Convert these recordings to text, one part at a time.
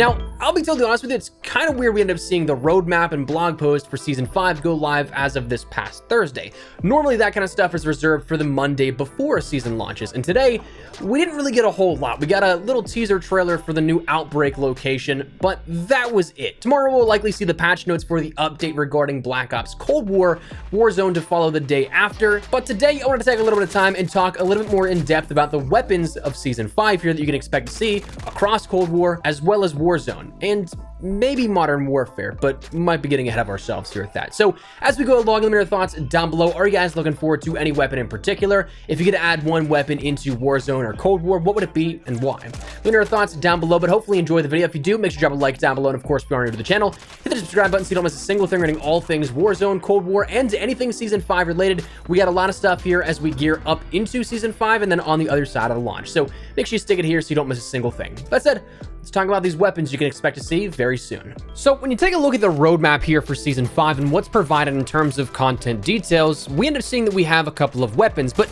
Now, I'll be totally honest with you, it's kind of weird we ended up seeing the roadmap and blog post for Season 5 go live as of this past Thursday. Normally, that kind of stuff is reserved for the Monday before a season launches, and today, we didn't really get a whole lot. We got a little teaser trailer for the new Outbreak location, but that was it. Tomorrow, we'll likely see the patch notes for the update regarding Black Ops Cold War, Warzone to follow the day after, but today, I want to take a little bit of time and talk a little bit more in depth about the weapons of Season 5 here that you can expect to see across Cold War, as well as Warzone, and maybe Modern Warfare, but might be getting ahead of ourselves here at that. So as we go along, let me know your thoughts down below. Are you guys looking forward to any weapon in particular? If you could add one weapon into Warzone or Cold War, what would it be and why? Let me know your thoughts down below, but hopefully enjoy the video. If you do, make sure to drop a like down below, and of course, if you are new to the channel, hit the subscribe button so you don't miss a single thing regarding all things Warzone, Cold War, and anything Season 5 related. We got a lot of stuff here as we gear up into Season 5 and then on the other side of the launch. So make sure you stick it here so you don't miss a single thing. That said, let's talk about these weapons you can expect to see very soon. So when you take a look at the roadmap here for Season 5 and what's provided in terms of content details, we end up seeing that we have a couple of weapons, but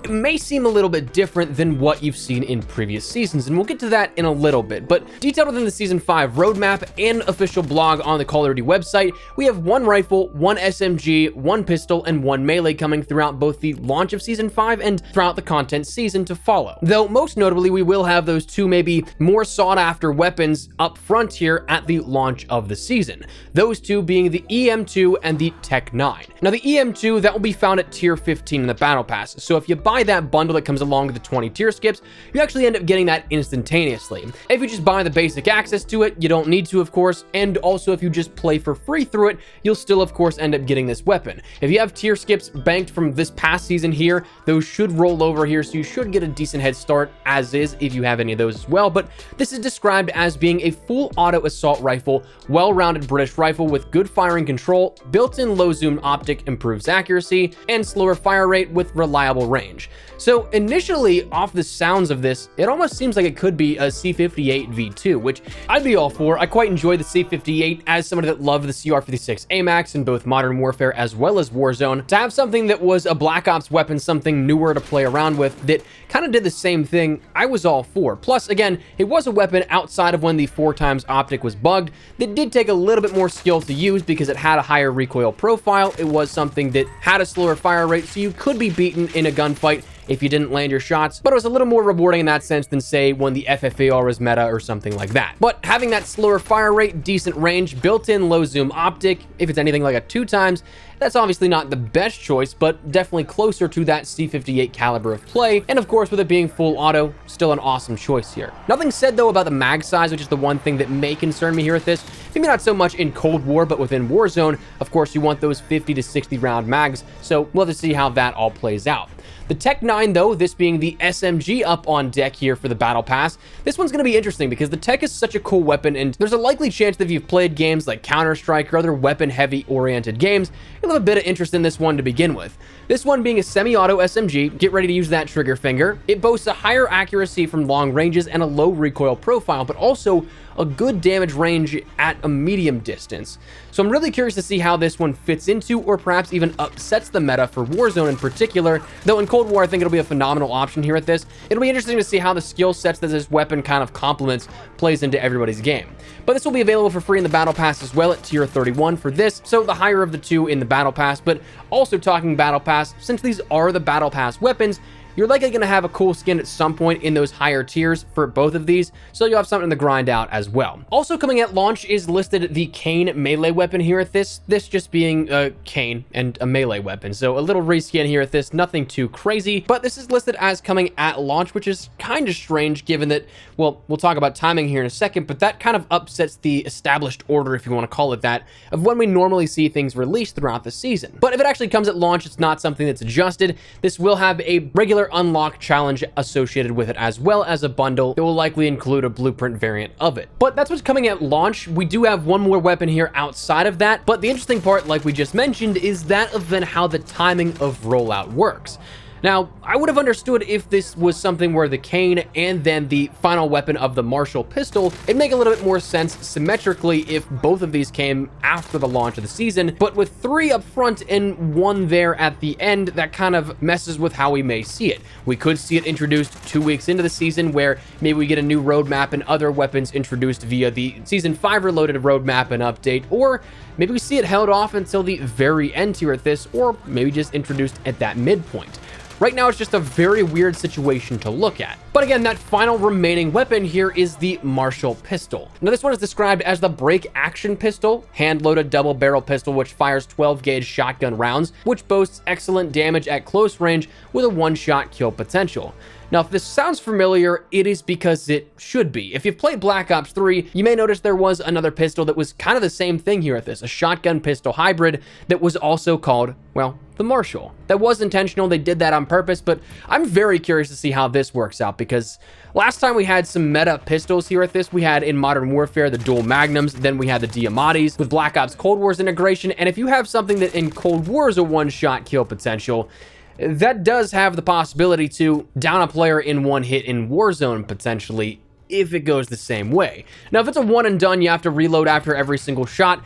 it may seem a little bit different than what you've seen in previous seasons, and we'll get to that in a little bit. But detailed within the Season 5 roadmap and official blog on the Call of Duty website, we have one rifle, one SMG, one pistol, and one melee coming throughout both the launch of Season 5 and throughout the content season to follow. Though most notably, we will have those two maybe more sought after weapons up front here at the launch of the season. Those two being the EM2 and the Tech 9. Now the EM2, that will be found at tier 15 in the Battle Pass, so if you buy that bundle that comes along with the 20 tier skips, you actually end up getting that instantaneously. If you just buy the basic access to it, you don't need to, of course, and also if you just play for free through it, you'll still, of course, end up getting this weapon. If you have tier skips banked from this past season here, those should roll over here, so you should get a decent head start as is if you have any of those as well, but this is described as being a full auto assault rifle, well-rounded British rifle with good firing control, built-in low zoom optic improves accuracy, and slower fire rate with reliable range. So initially, off the sounds of this, it almost seems like it could be a C58 V2, which I'd be all for. I quite enjoy the C58 as somebody that loved the CR56 AMAX in both Modern Warfare as well as Warzone. To have something that was a Black Ops weapon, something newer to play around with that kind of did the same thing, I was all for. Plus, again, it was a weapon outside of when the 4x optic was bugged that did take a little bit more skill to use because it had a higher recoil profile. It was something that had a slower fire rate, so you could be beaten in a gunfight if you didn't land your shots, but it was a little more rewarding in that sense than, say, when the FFAR was meta or something like that. But having that slower fire rate, decent range, built-in low zoom optic, if it's anything like a 2x, that's obviously not the best choice, but definitely closer to that C58 caliber of play, and of course, with it being full auto, still an awesome choice here. Nothing said, though, about the mag size, which is the one thing that may concern me here with this. Maybe not so much in Cold War, but within Warzone, of course, you want those 50 to 60 round mags, so we'll have to see how that all plays out. The Tech 9, though, this being the SMG up on deck here for the Battle Pass, this one's going to be interesting because the Tech is such a cool weapon, and there's a likely chance that if you've played games like Counter-Strike or other weapon-heavy oriented games, you'll have a bit of interest in this one to begin with. This one being a semi-auto SMG, get ready to use that trigger finger. It boasts a higher accuracy from long ranges and a low recoil profile, but also a good damage range at a medium distance. So I'm really curious to see how this one fits into or perhaps even upsets the meta for Warzone in particular, though in Cold War I think it'll be a phenomenal option here at this. It'll be interesting to see how the skill sets that this weapon kind of complements plays into everybody's game. But this will be available for free in the Battle Pass as well at tier 31 for this, so the higher of the two in the Battle Pass. But also talking Battle Pass, since these are the Battle Pass weapons, you're likely going to have a cool skin at some point in those higher tiers for both of these, so you'll have something to grind out as well. Also coming at launch is listed the Kane melee weapon here at this just being a Kane and a melee weapon, so a little reskin here at this, nothing too crazy, but this is listed as coming at launch, which is kind of strange given that, well, we'll talk about timing here in a second, but that kind of upsets the established order, if you want to call it that, of when we normally see things released throughout the season. But if it actually comes at launch, it's not something that's adjusted. This will have a regular unlock challenge associated with it, as well as a bundle that will likely include a blueprint variant of it. But that's what's coming at launch. We do have one more weapon here outside of that, but the interesting part, like we just mentioned, is that of then how the timing of rollout works. Now, I would have understood if this was something where the cane and then the final weapon of the Marshall pistol, it'd make a little bit more sense symmetrically if both of these came after the launch of the season, but with 3 up front and 1 there at the end, that kind of messes with how we may see it. We could see it introduced 2 weeks into the season, where maybe we get a new roadmap and other weapons introduced via the Season 5 Reloaded roadmap and update, or maybe we see it held off until the very end here at this, or maybe just introduced at that midpoint. Right now, it's just a very weird situation to look at. But again, that final remaining weapon here is the Marshall pistol. Now, this one is described as the break action pistol, hand-loaded double barrel pistol, which fires 12 gauge shotgun rounds, which boasts excellent damage at close range with a one-shot kill potential. Now, if this sounds familiar, it is because it should be. If you've played Black Ops 3, you may notice there was another pistol that was kind of the same thing here at this, a shotgun pistol hybrid that was also called, well, the Marshall. That was intentional, they did that on purpose, but I'm very curious to see how this works out, because last time we had some meta pistols here at this, we had in Modern Warfare the dual magnums, then we had the Diamatis with Black Ops Cold War's integration, and if you have something that in Cold War is a one-shot kill potential, that does have the possibility to down a player in one hit in Warzone, potentially, if it goes the same way. Now, if it's a one and done, you have to reload after every single shot,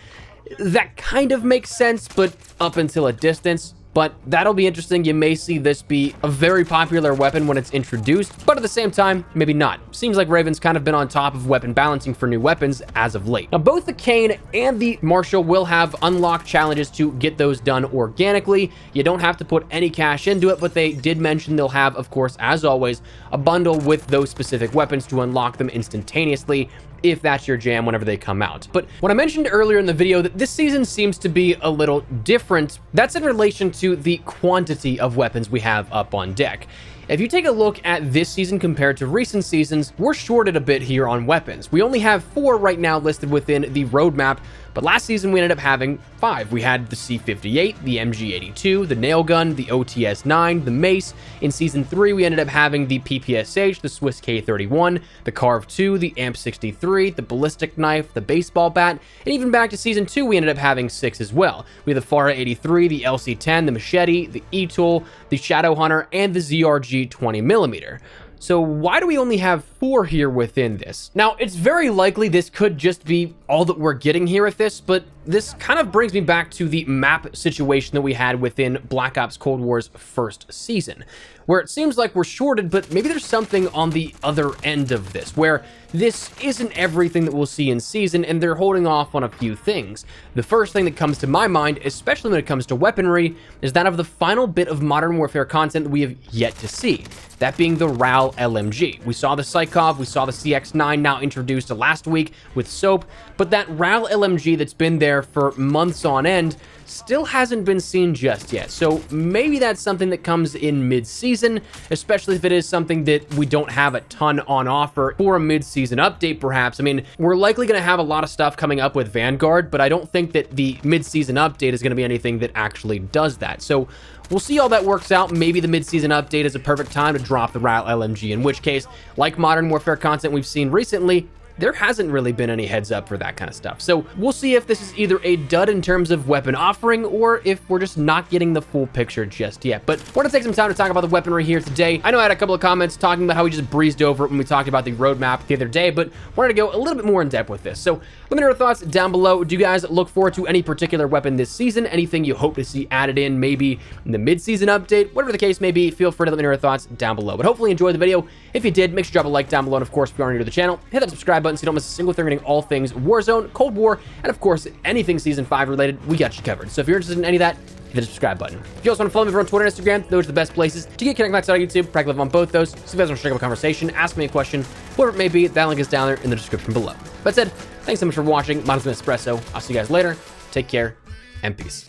that kind of makes sense, but up until a distance. But that'll be interesting. You may see this be a very popular weapon when it's introduced, but at the same time, maybe not. Seems like Raven's kind of been on top of weapon balancing for new weapons as of late. Now, both the cane and the Marshall will have unlocked challenges to get those done organically. You don't have to put any cash into it, but they did mention they'll have, of course, as always, a bundle with those specific weapons to unlock them instantaneously, if that's your jam whenever they come out. But when I mentioned earlier in the video that this season seems to be a little different, that's in relation to the quantity of weapons we have up on deck. If you take a look at this season compared to recent seasons, we're shorted a bit here on weapons. We only have 4 right now listed within the roadmap, but last season we ended up having 5. We had the C58, the MG82, the nail gun, the OTS-9, the mace. In season 3, we ended up having the PPSH, the Swiss K31, the Carve-2, the AMP-63, the ballistic knife, the baseball bat, and even back to season 2, we ended up having 6 as well. We had the FARA-83, the LC-10, the machete, the E-tool, the Shadow Hunter, and the ZRG 20mm. So why do we only have 4 here within this? Now, it's very likely this could just be all that we're getting here at this, but this kind of brings me back to the map situation that we had within Black Ops Cold War's first season, where it seems like we're shorted, but maybe there's something on the other end of this, where this isn't everything that we'll see in season, and they're holding off on a few things. The first thing that comes to my mind, especially when it comes to weaponry, is that of the final bit of Modern Warfare content that we have yet to see. That being the RAL LMG. We saw the Psychov, we saw the CX-9 now introduced last week with SOAP, but that RAL LMG that's been there for months on end still hasn't been seen just yet. So maybe that's something that comes in mid-season, especially if it is something that we don't have a ton on offer for a mid-season update, perhaps. I mean, we're likely going to have a lot of stuff coming up with Vanguard, but I don't think that the mid-season update is going to be anything that actually does that. So we'll see how that works out. Maybe the mid-season update is a perfect time to drop the RAL LMG, in which case, like Modern Warfare content we've seen recently, there hasn't really been any heads up for that kind of stuff. So we'll see if this is either a dud in terms of weapon offering, or if we're just not getting the full picture just yet. But we're gonna take some time to talk about the weaponry here today. I know I had a couple of comments talking about how we just breezed over it when we talked about the roadmap the other day, but wanted to go a little bit more in depth with this. So let me know your thoughts down below. Do you guys look forward to any particular weapon this season? Anything you hope to see added in, maybe in the mid-season update? Whatever the case may be, feel free to let me know your thoughts down below. But hopefully you enjoyed the video. If you did, make sure to drop a like down below. And of course, if you are new to the channel, hit that subscribe button so you don't miss a single thing regarding all things Warzone, Cold War, and of course, anything Season 5 related, we got you covered. So if you're interested in any of that, hit the subscribe button. If you also want to follow me over on Twitter and Instagram, those are the best places to get connected back to YouTube. Practically live on both those. So if you guys want to strike up a conversation, ask me a question, whatever it may be, that link is down there in the description below. That said, thanks so much for watching. My name's been Espresso. I'll see you guys later. Take care, and peace.